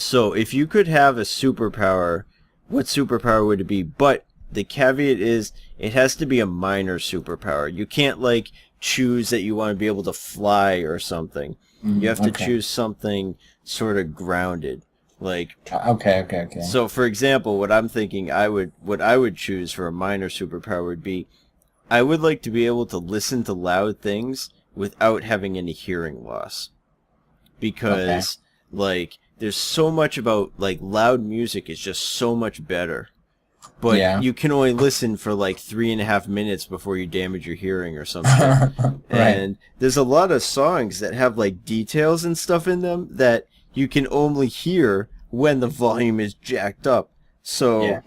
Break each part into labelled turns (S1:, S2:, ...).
S1: So if you could have a superpower, what superpower would it be? But the caveat is it has to be a minor superpower. You can't like choose that you want to be able to fly or something. You have to choose something sort of grounded. Like
S2: okay.
S1: So for example, what I'm thinking what I would choose for a minor superpower would be I would like to be able to listen to loud things without having any hearing loss. Because like there's so much about like loud music is just so much better. But you can only listen for like 3.5 minutes before you damage your hearing or something. And there's a lot of songs that have like details and stuff in them that you can only hear when the volume is jacked up. So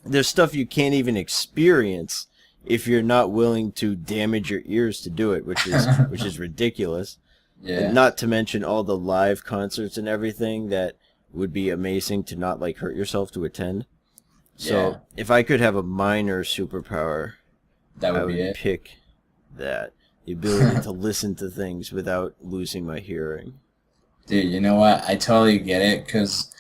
S1: there's stuff you can't even experience if you're not willing to damage your ears to do it, which is ridiculous. And not to mention all the live concerts and everything that would be amazing to not like hurt yourself to attend. So if I could have a minor superpower, I would pick that. The ability to listen to things without losing my hearing.
S2: Dude, you know what? I totally get it, because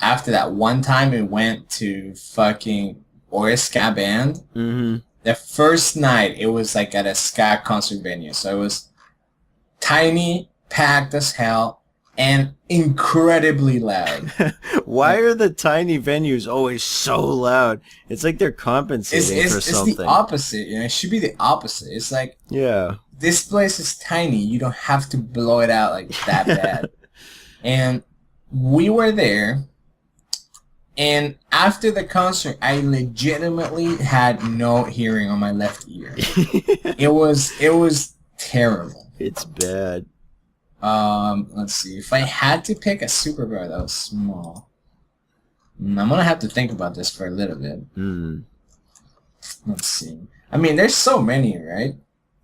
S2: after that one time we went to fucking or a ska band, the first night it was like at a ska concert venue. So it was tiny, packed as hell, and incredibly loud.
S1: Why are the tiny venues always so loud? It's like they're compensating for something.
S2: It's the opposite. You know, it should be the opposite. It's like, this place is tiny. You don't have to blow it out like that bad. And we were there, and after the concert, I legitimately had no hearing on my left ear. It was terrible.
S1: It's bad.
S2: Let's see. If I had to pick a superpower that was small, I'm gonna have to think about this for a little bit. Let's see. I mean, there's so many, right?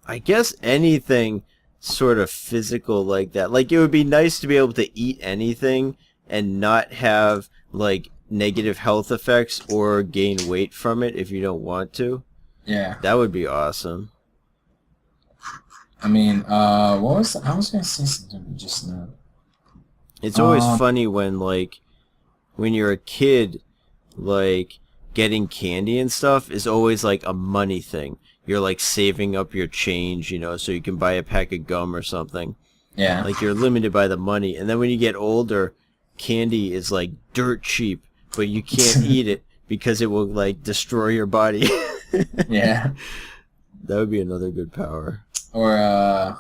S1: I guess anything sort of physical like that. Like, it would be nice to be able to eat anything and not have, like, negative health effects or gain weight from it if you don't want to.
S2: Yeah.
S1: That would be awesome.
S2: I mean, I was gonna say something just now.
S1: It's always funny when you're a kid, like, getting candy and stuff is always, like, a money thing. You're, like, saving up your change, you know, so you can buy a pack of gum or something.
S2: Yeah.
S1: Like, you're limited by the money. And then when you get older, candy is, like, dirt cheap, but you can't eat it because it will, like, destroy your body.
S2: Yeah.
S1: That would be another good power.
S2: Or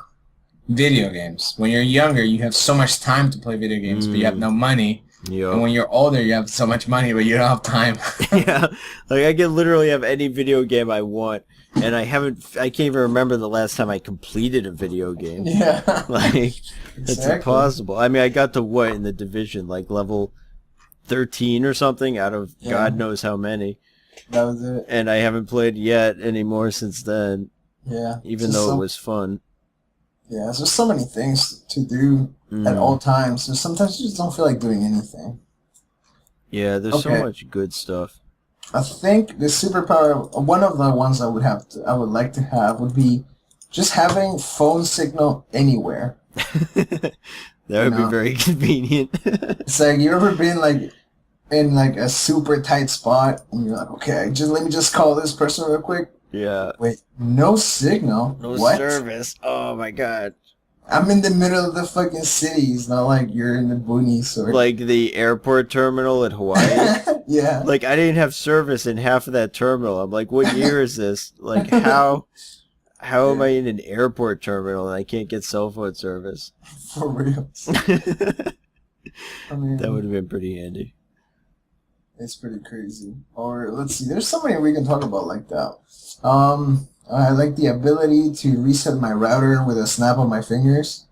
S2: video games. When you're younger, you have so much time to play video games, but you have no money.
S1: Yep.
S2: And when you're older, you have so much money, but you don't have time.
S1: Yeah, like I can literally have any video game I want, and I can't even remember the last time I completed a video game.
S2: Yeah.
S1: Like, it's impossible. I mean, I got to what in the Division, like level 13 or something out of God knows how many.
S2: That was it.
S1: And I haven't played yet anymore since then.
S2: Yeah.
S1: Even though it was fun.
S2: Yeah, there's so many things to do at all times. So sometimes you just don't feel like doing anything.
S1: Yeah, there's so much good stuff.
S2: I think the superpower, one of the ones I would like to have would be just having phone signal anywhere.
S1: That would be very convenient.
S2: It's like, you ever been like in like a super tight spot and you're like, okay, let me just call this person real quick.
S1: Yeah.
S2: Wait, no signal?
S1: No
S2: what?
S1: service. Oh my god.
S2: I'm in the middle of the fucking city. It's not like you're in the boonies or...
S1: Like the airport terminal at Hawaii?
S2: Yeah.
S1: Like, I didn't have service in half of that terminal. I'm like, what year is this? Like, how am I in an airport terminal and I can't get cell phone service?
S2: For real. I mean...
S1: That would have been pretty handy.
S2: It's pretty crazy. Or, let's see, there's so many we can talk about like that. I like the ability to reset my router with a snap of my fingers.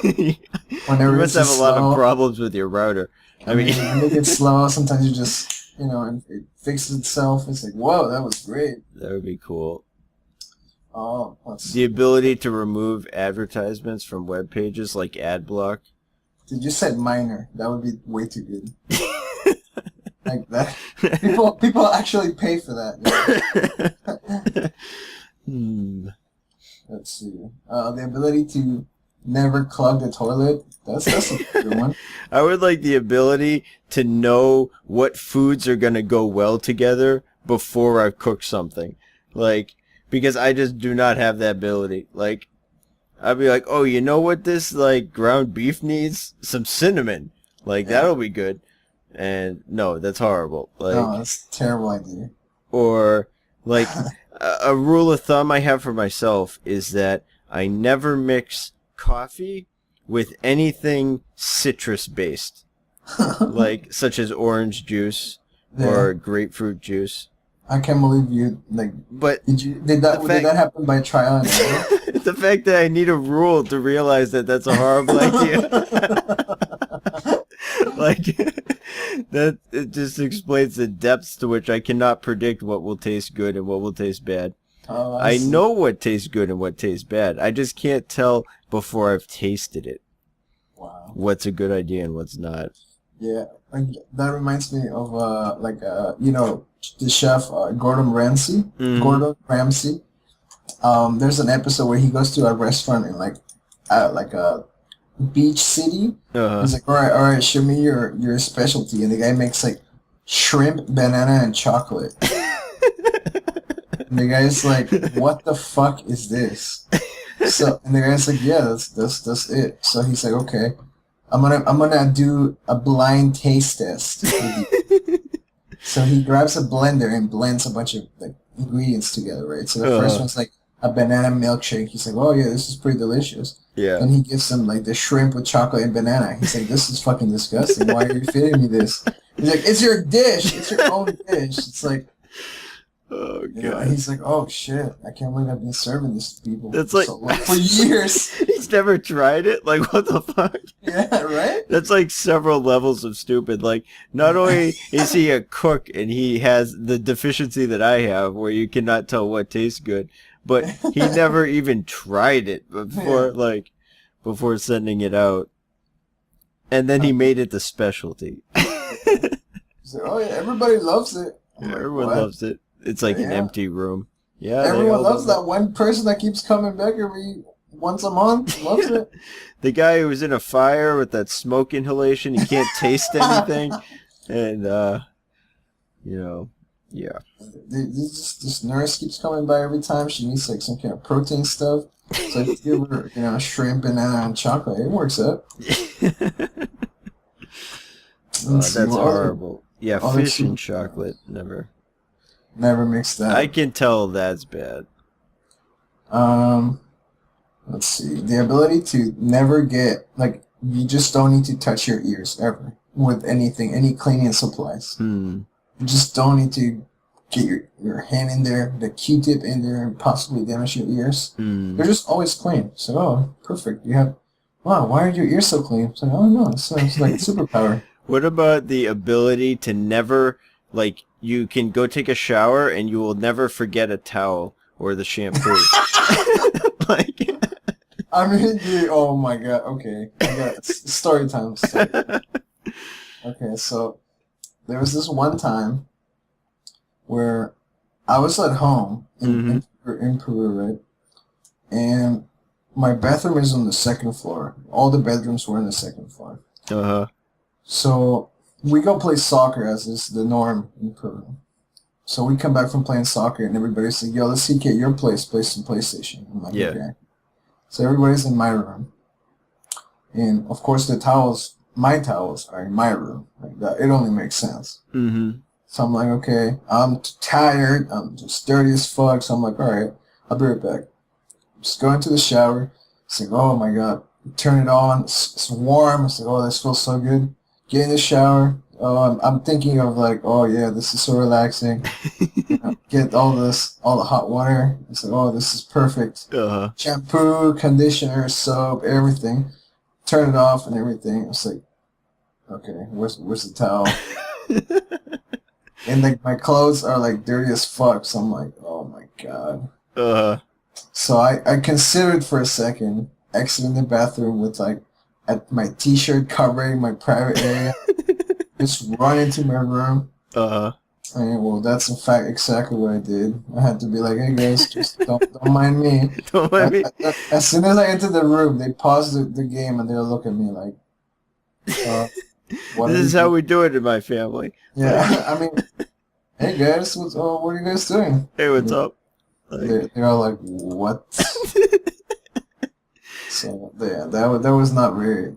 S1: Whenever you must have a lot of problems with your router.
S2: I mean, when it gets slow, sometimes you just, and it fixes itself. It's like, whoa, that was great.
S1: That would be cool.
S2: Oh,
S1: the ability to remove advertisements from web pages like ad block.
S2: Dude, you said minor. That would be way too good. Like that. People actually pay for that. Let's see. The ability to never clog the toilet. That's a good one.
S1: I would like the ability to know what foods are going to go well together before I cook something. Like, because I just do not have that ability. Like, I'd be like, oh, you know what this, like, ground beef needs? Some cinnamon. Like, that'll be good. And, no, that's horrible. Like,
S2: no, that's a terrible idea.
S1: Or, like, a rule of thumb I have for myself is that I never mix coffee with anything citrus-based. Like, such as orange juice or grapefruit juice.
S2: I can't believe you, like,
S1: but
S2: did that happen by trial and error?
S1: The fact that I need a rule to realize that that's a horrible idea. Like, that, it just explains the depths to which I cannot predict what will taste good and what will taste bad.
S2: Oh,
S1: I know what tastes good and what tastes bad. I just can't tell before I've tasted it.
S2: Wow.
S1: What's a good idea and what's not.
S2: Yeah, that reminds me of you know, the chef Gordon Ramsay.
S1: Mm-hmm.
S2: Gordon Ramsay. There's an episode where he goes to a restaurant in like a beach city. He's like, all right, show me your specialty, and the guy makes like shrimp, banana, and chocolate. And the guy's like, what the fuck is this? So, and the guy's like, yeah, that's it. So he's like, okay, I'm gonna do a blind taste test. So he grabs a blender and blends a bunch of like ingredients together, right? So the first one's like a banana milkshake. He's like, oh yeah, this is pretty delicious.
S1: Yeah.
S2: And he gives him like the shrimp with chocolate and banana. He's like, this is fucking disgusting. Why are you feeding me this? He's like, it's your dish. It's your own dish. It's like,
S1: oh god.
S2: You know, he's like, oh shit, I can't believe I've been serving this to people.
S1: That's like
S2: for years.
S1: He's never tried it. Like, what the fuck?
S2: Yeah, right.
S1: That's like several levels of stupid. Like, not only is he a cook and he has the deficiency that I have, where you cannot tell what tastes good, but he never even tried it before sending it out, and then he made it the specialty.
S2: He's like, oh yeah, everybody loves it.
S1: Everyone loves it. It's like an empty room. Yeah,
S2: everyone loves that one person that keeps coming back once a month. Loves it.
S1: The guy who was in a fire with that smoke inhalation, he can't taste anything, and yeah.
S2: This nurse keeps coming by every time. She needs like some kind of protein stuff. So if you give her, shrimp, banana, and chocolate, it works out.
S1: That's horrible. Yeah, fish and chocolate, never
S2: mix that.
S1: I can tell that's bad.
S2: Let's see. The ability to never get, like, you just don't need to touch your ears ever with anything, any cleaning supplies. You just don't need to get your hand in there, the Q-tip in there, and possibly damage your ears. They're just always clean. So, oh, perfect. You have, wow, why are your ears so clean? It's like, oh, no, it's like a superpower. What
S1: about the ability to never, like, you can go take a shower and you will never forget a towel or the shampoo? Like,
S2: I mean, oh my god, okay. I got story time. Okay, so there was this one time where I was at home in Peru, right? And my bathroom is on the second floor. All the bedrooms were on the second floor. So we go play soccer, as is the norm in Peru. So we come back from playing soccer, and everybody's like, yo, let's see at your place, play some PlayStation. I'm like, okay. So everybody's in my room. And, of course, my towels are in my room. Like that. It only makes sense. So I'm like, okay, I'm tired. I'm just dirty as fuck. So I'm like, all right, I'll be right back. Just go into the shower. It's like, oh, my God. Turn it on. It's warm. It's like, oh, this feels so good. Get in the shower. Oh, I'm thinking of like, oh yeah, this is so relaxing. Get all the hot water. It's like, oh, this is perfect. Shampoo, conditioner, soap, everything. Turn it off and everything. It's like, okay, where's the towel? And like my clothes are like dirty as fuck. So I'm like, oh my god. So I considered for a second exiting the bathroom with like my t-shirt covering my private area. Just run into my room. Well, that's in fact exactly what I did. I had to be like, "Hey guys, just don't mind me."
S1: Don't mind me.
S2: As soon as I entered the room, they paused the game and they'll look at me like, "What
S1: This
S2: are
S1: is
S2: you
S1: how
S2: doing?"
S1: we do it in my family.
S2: Yeah,
S1: Like,
S2: I mean, hey guys, what are you guys doing?
S1: hey, what's up? Like,
S2: They're all like, "What?" So yeah, that was not very.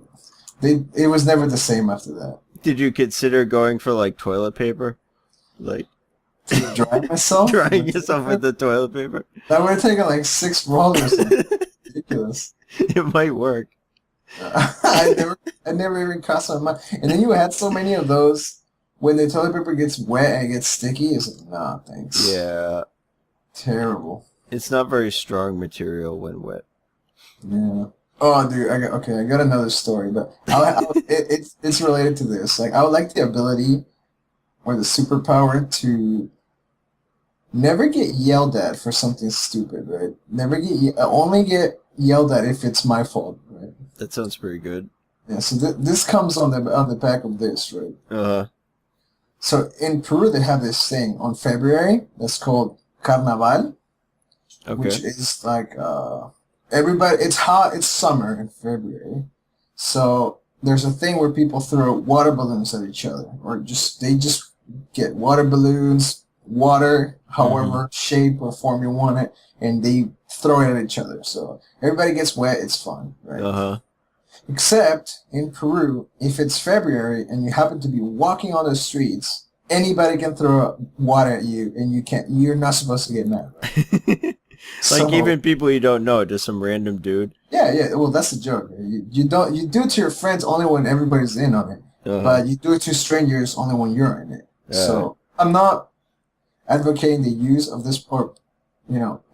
S2: It was never the same after that.
S1: did you consider going for like toilet paper? Like
S2: To dry myself?
S1: drying yourself with the toilet paper?
S2: That would have taken like 6 rollers. Ridiculous.
S1: It might work.
S2: I never even crossed my mind. And then you had so many of those when the toilet paper gets wet and it gets sticky. It's like, nah, thanks.
S1: Yeah.
S2: Terrible.
S1: It's not very strong material when wet.
S2: Yeah. Oh, dude. I got another story, but it's related to this. Like, I would like the ability or the superpower to never get yelled at for something stupid, right? Only get yelled at if it's my fault, right?
S1: That sounds pretty good.
S2: Yeah. So this comes on the back of this, right?
S1: Uh-huh.
S2: So in Peru, they have this thing on February that's called Carnaval, which
S1: Okay.
S2: is like everybody. It's hot. It's summer in February, so there's a thing where people throw water balloons at each other, or they just get water balloons, water, however shape or form you want it, and they throw it at each other. So everybody gets wet. It's fun, right?
S1: Uh-huh.
S2: Except in Peru, if it's February and you happen to be walking on the streets, anybody can throw water at you, and you're not supposed to get mad. Right?
S1: Like even people you don't know, just some random dude.
S2: Yeah. Well, that's the joke. You do it to your friends only when everybody's in on it, but you do it to strangers only when you're in it. So I'm not advocating the use of this or,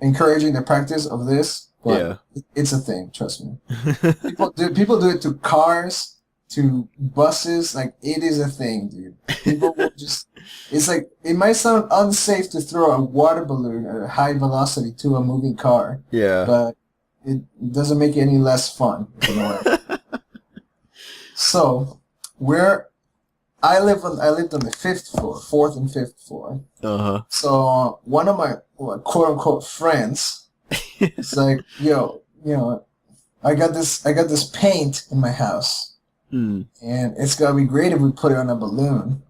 S2: encouraging the practice of this. But it's a thing, trust me. People do it to cars, to buses. Like, it is a thing, dude. People will just. It's like, it might sound unsafe to throw a water balloon at a high velocity to a moving car.
S1: Yeah.
S2: But it doesn't make it any less fun. You know. So, I lived on the 5th floor, 4th and 5th floor.
S1: Uh-huh.
S2: So one of my quote unquote friends. It's like, yo, I got this paint in my house, and it's gonna be great if we put it on a balloon.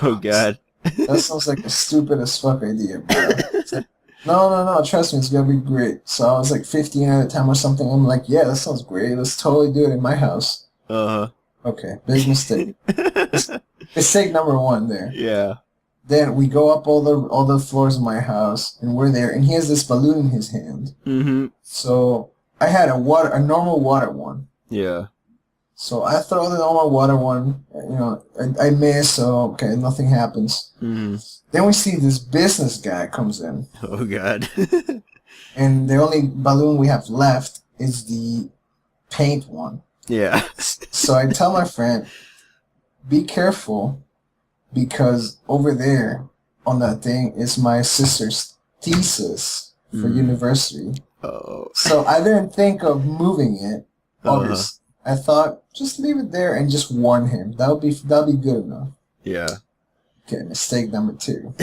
S1: Oh God,
S2: that sounds like a stupid as fuck idea, bro. It's like, no, trust me, it's gonna be great. So I was like 15 at the time or something. I'm like, yeah, that sounds great. Let's totally do it in my house.
S1: Uh-huh.
S2: Okay, big mistake. Mistake number 1 there.
S1: Yeah.
S2: Then we go up all the floors of my house, and we're there, and he has this balloon in his hand.
S1: Mm-hmm.
S2: So I had a normal water one.
S1: Yeah.
S2: So I throw the normal water one. I miss. So okay, nothing happens.
S1: Mm-hmm.
S2: Then we see this business guy comes in.
S1: Oh God.
S2: And the only balloon we have left is the paint one.
S1: Yeah.
S2: So I tell my friend, be careful, because over there on that thing is my sister's thesis for university.
S1: Oh.
S2: So I didn't think of moving it. Obviously, I thought just leave it there and just warn him. That'll be good enough.
S1: Yeah.
S2: Okay, mistake number 2.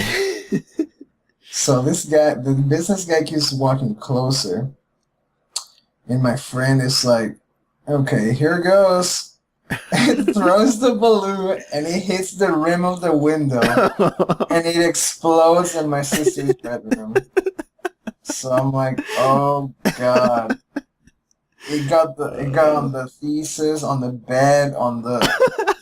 S2: So the business guy keeps walking closer, and my friend is like, okay, here goes. It throws the balloon and it hits the rim of the window and it explodes in my sister's bedroom. So I'm like, oh God. It got on the thesis, on the bed, on the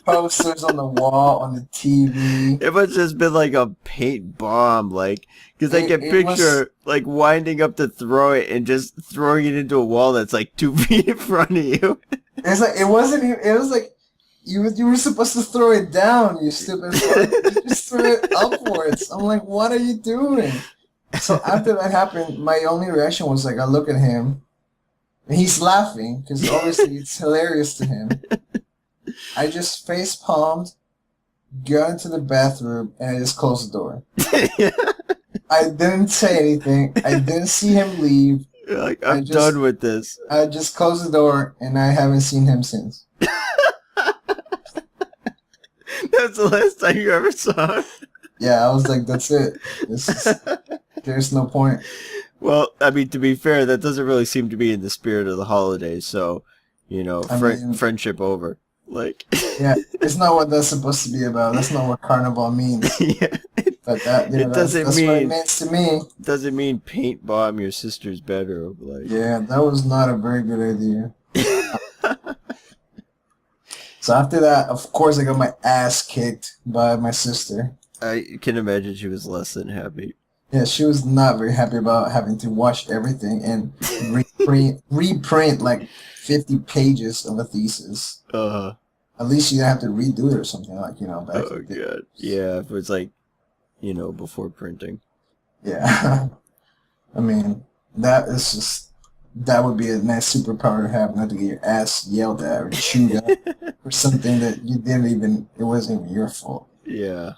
S2: posters on the wall, on the TV.
S1: It must have been like a paint bomb, like, because I can picture like winding up to throw it and just throwing it into a wall that's like 2 feet in front of you.
S2: It's like it was like you were supposed to throw it down, you stupid fuck. You just threw it upwards. I'm like, what are you doing? So after that happened, my only reaction was like, I look at him, and he's laughing because obviously it's hilarious to him. I just face palmed, got into the bathroom, and I just closed the door. I didn't say anything. I didn't see him leave.
S1: You're like, I'm done with this.
S2: I just closed the door, and I haven't seen him since.
S1: That's the last time you ever saw him?
S2: Yeah, I was like, that's it. There's no point.
S1: Well, I mean, to be fair, that doesn't really seem to be in the spirit of the holidays. So, friendship over. Like,
S2: yeah, it's not what that's supposed to be about. That's not what carnival means.
S1: Yeah,
S2: but that's what it means to me.
S1: Doesn't mean paint bomb your sister's bedroom. Like,
S2: yeah, that was not a very good idea. So after that, of course, I got my ass kicked by my sister.
S1: I can imagine she was less than happy.
S2: Yeah, she was not very happy about having to watch everything and reprint like 50 pages of a thesis. At least you have to redo it or something, like, back.
S1: Oh, God. Yeah, if it was like, before printing.
S2: Yeah. I mean, that would be a nice superpower to have, not to get your ass yelled at or chewed up for something that it wasn't even your fault.
S1: Yeah.